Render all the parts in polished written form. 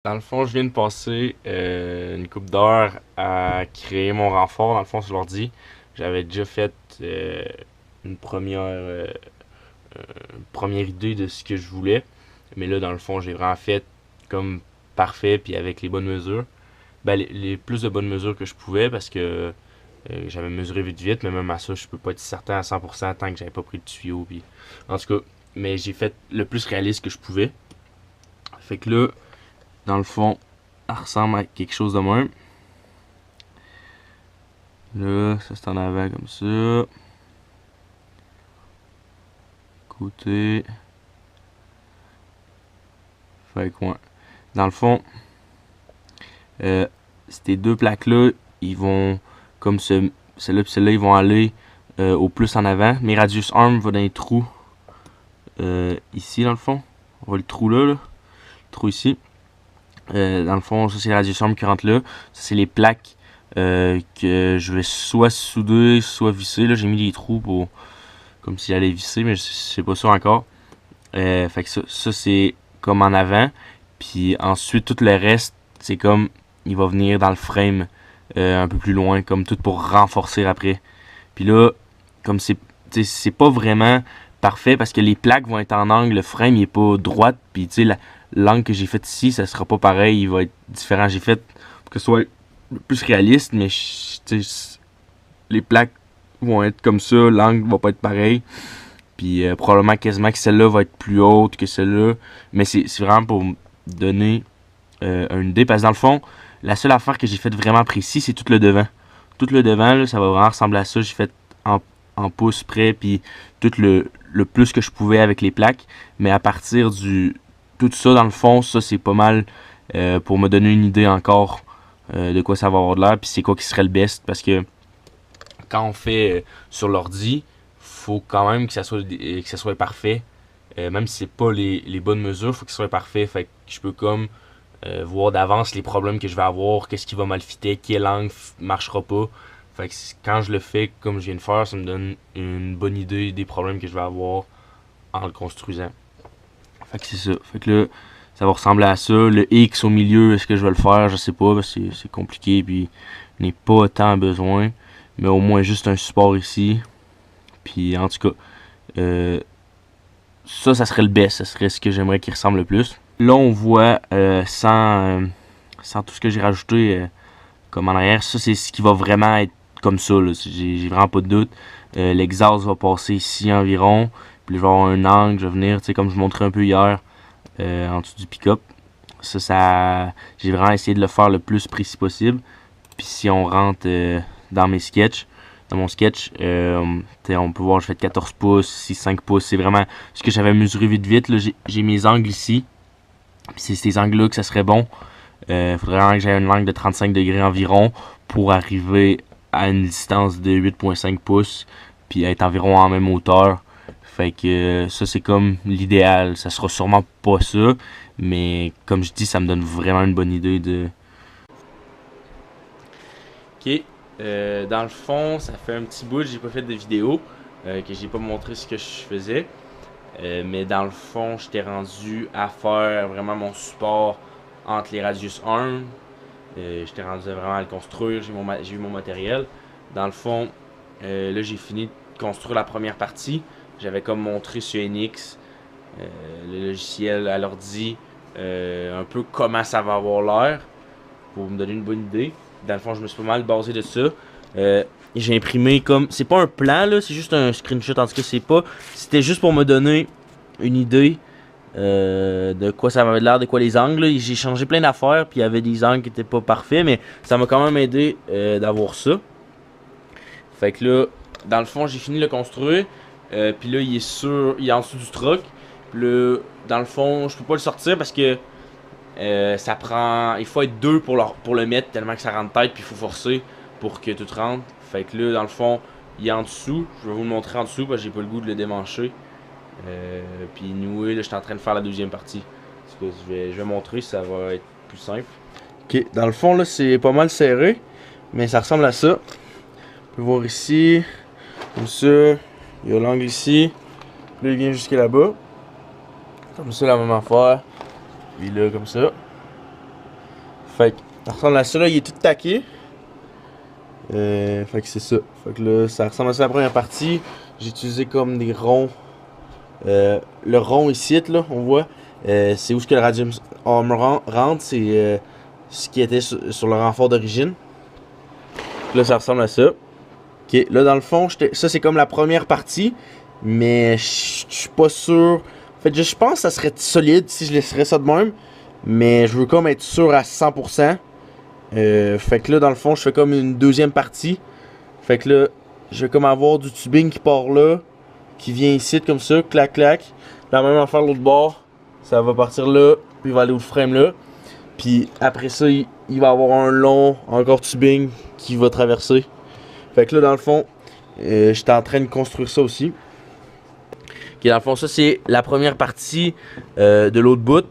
Dans le fond, je viens de passer une couple d'heures à créer mon renfort, dans le fond, sur l'ordi. J'avais déjà fait une première idée de ce que je voulais. Mais là, dans le fond, j'ai vraiment fait comme parfait, puis avec les bonnes mesures. Ben, les plus de bonnes mesures que je pouvais, parce que j'avais mesuré vite vite, mais même à ça, je peux pas être certain à 100% tant que j'avais pas pris le tuyau. Puis... En tout cas, mais j'ai fait le plus réaliste que je pouvais. Fait que là, dans le fond, elle ressemble à quelque chose de même. Là, ça c'est en avant comme ça. Côté. Fait que ouais. Dans le fond, ces deux plaques-là, ils vont, comme celle-là et celle-là, ils vont aller au plus en avant. Mes radius arm va dans les trous ici, dans le fond. On voit le trou là, le trou ici. Dans le fond, ça c'est les radius arm qui rentrent là. Ça c'est les plaques que je vais soit souder, soit visser. Là, j'ai mis des trous pour comme si j'allais visser, mais je sais pas ça encore. Fait que ça c'est comme en avant. Puis ensuite, tout le reste, c'est comme il va venir dans le frame un peu plus loin, comme tout pour renforcer après. Puis là, comme c'est pas vraiment parfait parce que les plaques vont être en angle, le frame il est pas droit. Puis tu sais, l'angle que j'ai fait ici, ça sera pas pareil, il va être différent. J'ai fait pour que ce soit plus réaliste, mais les plaques vont être comme ça, l'angle va pas être pareil. Puis probablement quasiment que celle-là va être plus haute que celle-là. Mais c'est vraiment pour donner une idée. Parce que dans le fond, la seule affaire que j'ai faite vraiment précis, c'est tout le devant. Tout le devant, là, ça va vraiment ressembler à ça. J'ai fait en pouces près, puis tout le plus que je pouvais avec les plaques. Mais à partir du... Tout ça, dans le fond, ça, c'est pas mal pour me donner une idée encore de quoi ça va avoir de l'air. Puis c'est quoi qui serait le best. Parce que quand on fait sur l'ordi, faut quand même que ça soit parfait. Même si c'est pas les bonnes mesures, faut que ça soit parfait. Fait que je peux comme voir d'avance les problèmes que je vais avoir, qu'est-ce qui va mal fitter, quelle angle marchera pas. Fait que quand je le fais comme je viens de faire, ça me donne une bonne idée des problèmes que je vais avoir en le construisant. Fait que c'est ça. Fait que là, ça va ressembler à ça. Le X au milieu, est-ce que je vais le faire? Je sais pas, parce que c'est compliqué, puis je n'ai pas tant besoin. Mais au moins juste un support ici. Puis en tout cas, ça serait le best. Ça serait ce que j'aimerais qu'il ressemble le plus. Là, on voit sans tout ce que j'ai rajouté comme en arrière, ça c'est ce qui va vraiment être comme ça. J'ai vraiment pas de doute. L'exhaust va passer ici environ. Puis je vais avoir un angle, je vais venir, tu sais, comme je vous montrais un peu hier, en dessous du pick-up. J'ai vraiment essayé de le faire le plus précis possible. Puis si on rentre dans mes sketchs, dans mon sketch, on peut voir, je fais 14 pouces, 5 pouces. C'est vraiment ce que j'avais mesuré vite. J'ai mes angles ici. Puis c'est ces angles-là que ça serait bon. Faudrait vraiment que j'aie un angle de 35 degrés environ pour arriver à une distance de 8.5 pouces. Puis être environ en même hauteur. Fait que ça c'est comme l'idéal. Ça sera sûrement pas ça. Mais comme je dis, ça me donne vraiment une bonne idée de... Ok. Dans le fond, ça fait un petit bout, j'ai pas fait de vidéo. Que j'ai pas montré ce que je faisais. Mais dans le fond, j'étais rendu à faire vraiment mon support entre les radius arm. J'étais rendu vraiment à le construire, j'ai eu mon matériel. Dans le fond, là j'ai fini de construire la première partie. J'avais comme montré sur NX, le logiciel à l'ordi, un peu comment ça va avoir l'air, pour me donner une bonne idée. Dans le fond, je me suis pas mal basé de ça. J'ai imprimé comme... C'est pas un plan, là, c'est juste un screenshot. En tout cas, c'était juste pour me donner une idée de quoi ça avait l'air, de quoi les angles. J'ai changé plein d'affaires, puis il y avait des angles qui étaient pas parfaits, mais ça m'a quand même aidé d'avoir ça. Fait que là, dans le fond, j'ai fini de le construire. Puis là, il est en dessous du truck. Puis là, dans le fond, je peux pas le sortir parce que ça prend... Il faut être deux pour le mettre, tellement que ça rentre tête, puis il faut forcer pour que tout rentre. Fait que là, dans le fond, il est en dessous. Je vais vous le montrer en dessous parce que j'ai pas le goût de le démancher. Puis nous, là, je suis en train de faire la deuxième partie. Parce que je vais montrer, ça va être plus simple. Ok, dans le fond, là, c'est pas mal serré. Mais ça ressemble à ça. On peut voir ici. Comme ça. Il y a l'angle ici. Là, il vient jusqu'à là-bas. Comme ça, la même affaire. Puis là, comme ça. Fait que ça ressemble à ça là, il est tout taqué. Fait que c'est ça. Fait que là, ça ressemble à ça la première partie. J'ai utilisé comme des ronds. Le rond ici, là, on voit. C'est où ce que le Radium Arm rentre. C'est ce qui était sur le renfort d'origine. Là, ça ressemble à ça. Ok, là, dans le fond, ça c'est comme la première partie. Mais je suis pas sûr. En fait, je pense que ça serait solide si je laisserais ça de même. Mais je veux comme être sûr à 100%. Fait que là, dans le fond, je fais comme une deuxième partie. Fait que là, je vais comme avoir du tubing qui part là, qui vient ici comme ça, clac clac. La même affaire l'autre bord, ça va partir là, puis il va aller au frame là. Puis après ça, il va avoir un long encore tubing qui va traverser. Fait que là, dans le fond, j'étais en train de construire ça aussi. Ok, dans le fond, ça c'est la première partie de l'autre bout.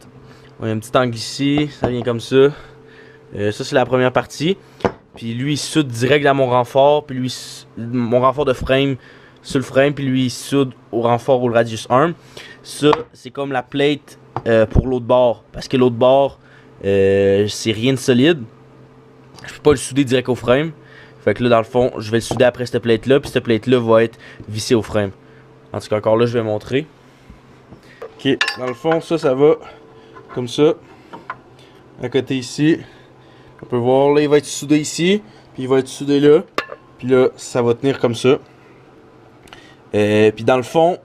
On a un petit angle ici, ça vient comme ça. Ça c'est la première partie. Puis lui il soude direct dans mon renfort. Puis lui, mon renfort de frame sur le frame. Puis lui il soude au renfort au Radius Arm. Ça c'est comme la plate pour l'autre bord. Parce que l'autre bord c'est rien de solide. Je peux pas le souder direct au frame. Fait que là dans le fond je vais le souder après cette plate là. Puis cette plate là va être vissée au frame. En tout cas encore là je vais montrer. Ok, dans le fond ça va comme ça. À côté ici. On peut voir là il va être soudé ici. Puis il va être soudé là. Puis là ça va tenir comme ça. Puis dans le fond,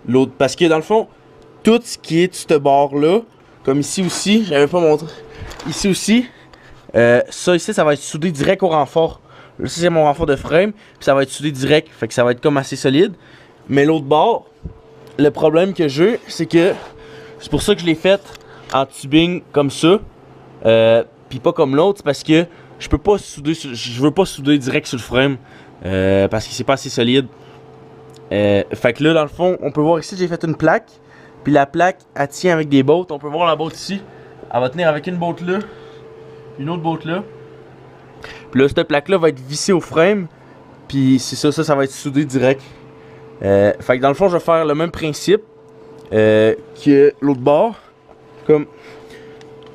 l'autre. Parce que dans le fond, tout ce qui est de ce bord là, comme ici aussi, j'avais pas montré. Ici aussi, ça ici ça va être soudé direct au renfort. Là c'est mon renfort de frame. Puis ça va être soudé direct. Fait que ça va être comme assez solide. Mais l'autre bord, le problème que j'ai, c'est que c'est pour ça que je l'ai fait en tubing comme ça. Puis pas comme l'autre, c'est parce que je peux pas souder, je veux pas souder direct sur le frame parce que c'est pas assez solide. Fait que là dans le fond, on peut voir ici j'ai fait une plaque. Puis la plaque elle tient avec des bottes. On peut voir la botte ici. Elle va tenir avec une botte là, une autre botte là. Puis là cette plaque là va être vissée au frame. Puis c'est ça va être soudé direct. Fait que dans le fond je vais faire le même principe que l'autre bord. Comme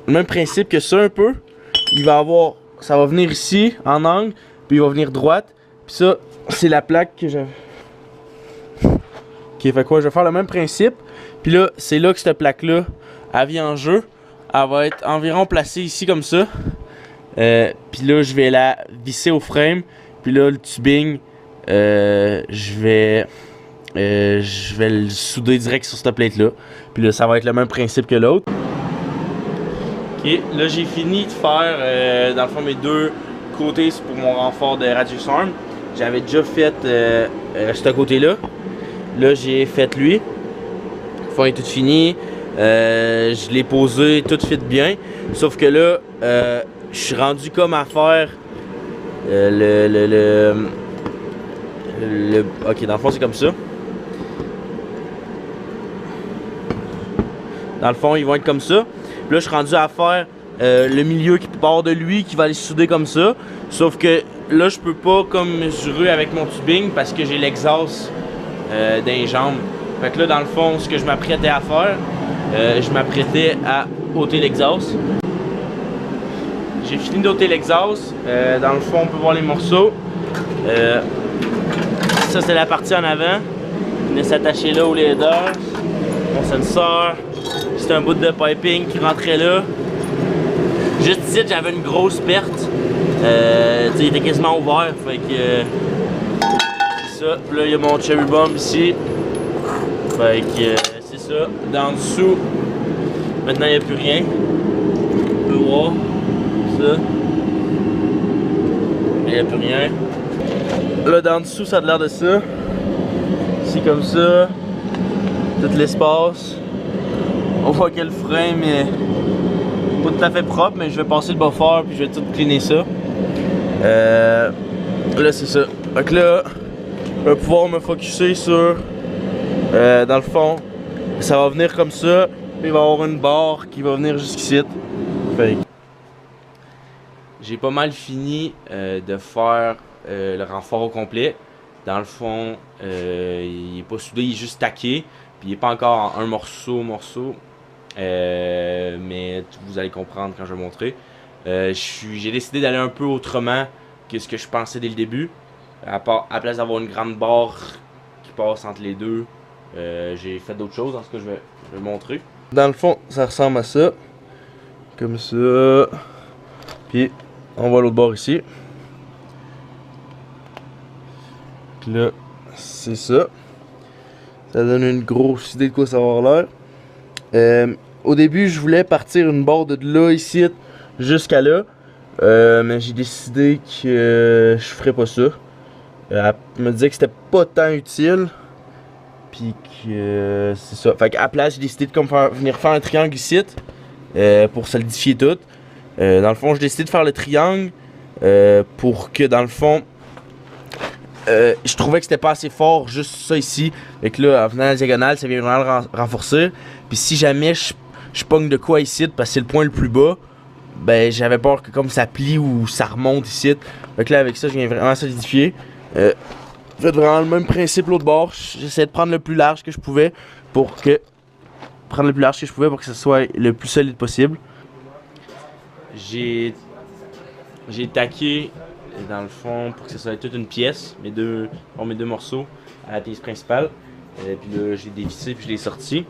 le même principe que ça un peu. Il va avoir, ça va venir ici en angle, puis il va venir droite. Puis ça, c'est la plaque que j'avais. Ok, fait quoi, je vais faire le même principe. Puis là, c'est là que cette plaque-là, elle vient en jeu. Elle va être environ placée ici comme ça. Puis là, je vais la visser au frame. Puis là, le tubing, je vais le souder direct sur cette plate-là. Puis là, ça va être le même principe que l'autre. Ok, là j'ai fini de faire dans le fond mes deux côtés pour mon renfort de Radius Arm. J'avais déjà fait ce côté là. Là j'ai fait lui. Le fond est tout fini. Je l'ai posé tout fit bien. Sauf que là je suis rendu comme à faire ok, dans le fond c'est comme ça. Dans le fond ils vont être comme ça. Là, je suis rendu à faire le milieu qui part de lui, qui va aller souder comme ça. Sauf que là, je peux pas comme mesurer avec mon tubing parce que j'ai l'exhaust dans les jambes. Fait que là, dans le fond, ce que je m'apprêtais à faire, je m'apprêtais à ôter l'exhaust. J'ai fini d'ôter l'exhaust. Dans le fond, on peut voir les morceaux. Ça, c'est la partie en avant. Il venait s'attacher là au leader. Mon sensor. C'était un bout de piping qui rentrait là. Juste ici, j'avais une grosse perte. Il était quasiment ouvert. Fait que. C'est ça. Puis là, il y a mon cherry bomb ici. Fait que c'est ça. Dans dessous, maintenant, il n'y a plus rien. On peut voir. Ça. Il n'y a plus rien. Là, dans dessous, ça a l'air de ça. Ici, comme ça. Tout l'espace. On voit que le frame est pas tout à fait propre, mais je vais passer le buffer puis je vais tout cleaner ça. Là c'est ça. Donc là, je vais pouvoir me focusser sur dans le fond, ça va venir comme ça, puis il va y avoir une barre qui va venir jusqu'ici. J'ai pas mal fini de faire le renfort au complet. Dans le fond, il est pas soudé, il est juste taqué. Puis il n'est pas encore en un morceau. Mais vous allez comprendre quand je vais montrer. J'ai décidé d'aller un peu autrement que ce que je pensais dès le début. À place d'avoir une grande barre qui passe entre les deux, j'ai fait d'autres choses. En ce que je vais montrer. Dans le fond, ça ressemble à ça. Comme ça. Puis, on voit l'autre bord ici. Donc là, c'est ça. Ça donne une grosse idée de quoi ça va avoir l'air. Au début, je voulais partir une barre de là, ici, jusqu'à là. Mais j'ai décidé que je ferais pas ça. Elle me disait que c'était pas tant utile. Puis que c'est ça. Fait qu'à la place, j'ai décidé de venir faire un triangle ici. Pour solidifier tout. Dans le fond, j'ai décidé de faire le triangle. Pour que dans le fond, je trouvais que c'était pas assez fort, juste ça ici. Fait que là, en venant à la diagonale, ça vient vraiment le renforcer. Puis si jamais je pogne de quoi ici, parce que c'est le point le plus bas, ben j'avais peur que comme ça plie ou ça remonte ici. Fait que là, avec ça, je viens vraiment solidifier. Faites vraiment le même principe l'autre bord. J'essayais de prendre le plus large que je pouvais pour que ce soit le plus solide possible. J'ai taqué dans le fond pour que ce soit toute une pièce, mes deux morceaux à la pièce principale. Puis là, j'ai dévissé puis je l'ai sorti.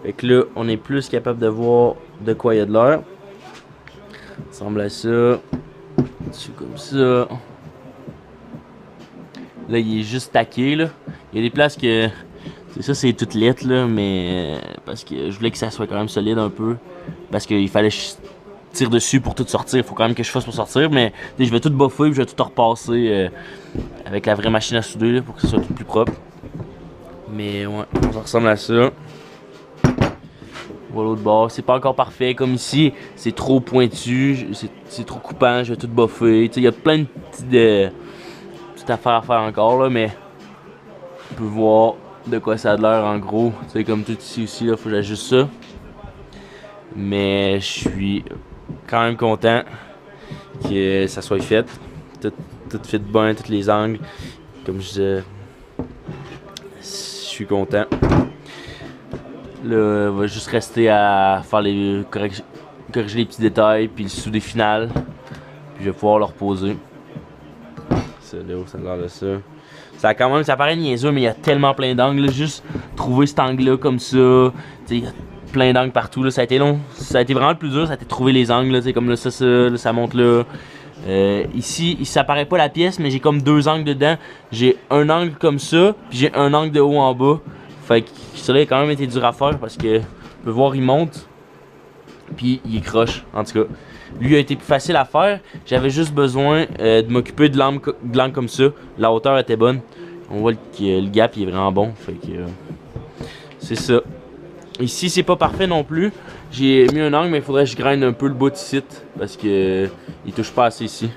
Fait que là, on est plus capable de voir de quoi il y a de l'air. Ça ressemble à ça. C'est comme ça. Là, il est juste taqué, là. Il y a des places que... Ça, c'est toute lettre, là, mais... parce que je voulais que ça soit quand même solide un peu. Parce qu'il fallait que je tire dessus pour tout sortir. Il faut quand même que je fasse pour sortir, mais... je vais tout buffer puis je vais tout repasser avec la vraie machine à souder, là, pour que ce soit tout plus propre. Mais ouais, ça ressemble à ça. Voilà l'autre bord. C'est pas encore parfait, comme ici. C'est trop pointu, c'est trop coupant, je vais tout buffer. Il y a plein de petites affaires à faire encore, là, mais... on peut voir de quoi ça a l'air en gros. Tu sais, comme tout ici aussi, là, faut que j'ajuste ça. Mais je suis quand même content que ça soit fait. Tout fait bien, tous les angles. Comme je disais, je suis content. Là, il va juste rester à faire corriger les petits détails, puis le soudé final. Puis je vais pouvoir le reposer. Ça, là, ça a l'air de ça. Ça paraît niaiseux, mais il y a tellement plein d'angles. Juste trouver cet angle-là comme ça. Il y a plein d'angles partout. Là. Ça a été long. Ça a été vraiment le plus dur. Ça a été de trouver les angles. Là, comme là, ça monte là. Ici, ça paraît pas la pièce, mais j'ai comme deux angles dedans. J'ai un angle comme ça, puis j'ai un angle de haut en bas. Fait que ça a quand même été dur à faire parce que on peut voir, il monte. Puis il est croche, en tout cas. Lui a été plus facile à faire. J'avais juste besoin de m'occuper de l'angle comme ça. La hauteur était bonne. On voit que le gap il est vraiment bon. Fait que c'est ça. Ici c'est pas parfait non plus. J'ai mis un angle mais il faudrait que je graine un peu le bout ici. Parce que il touche pas assez ici.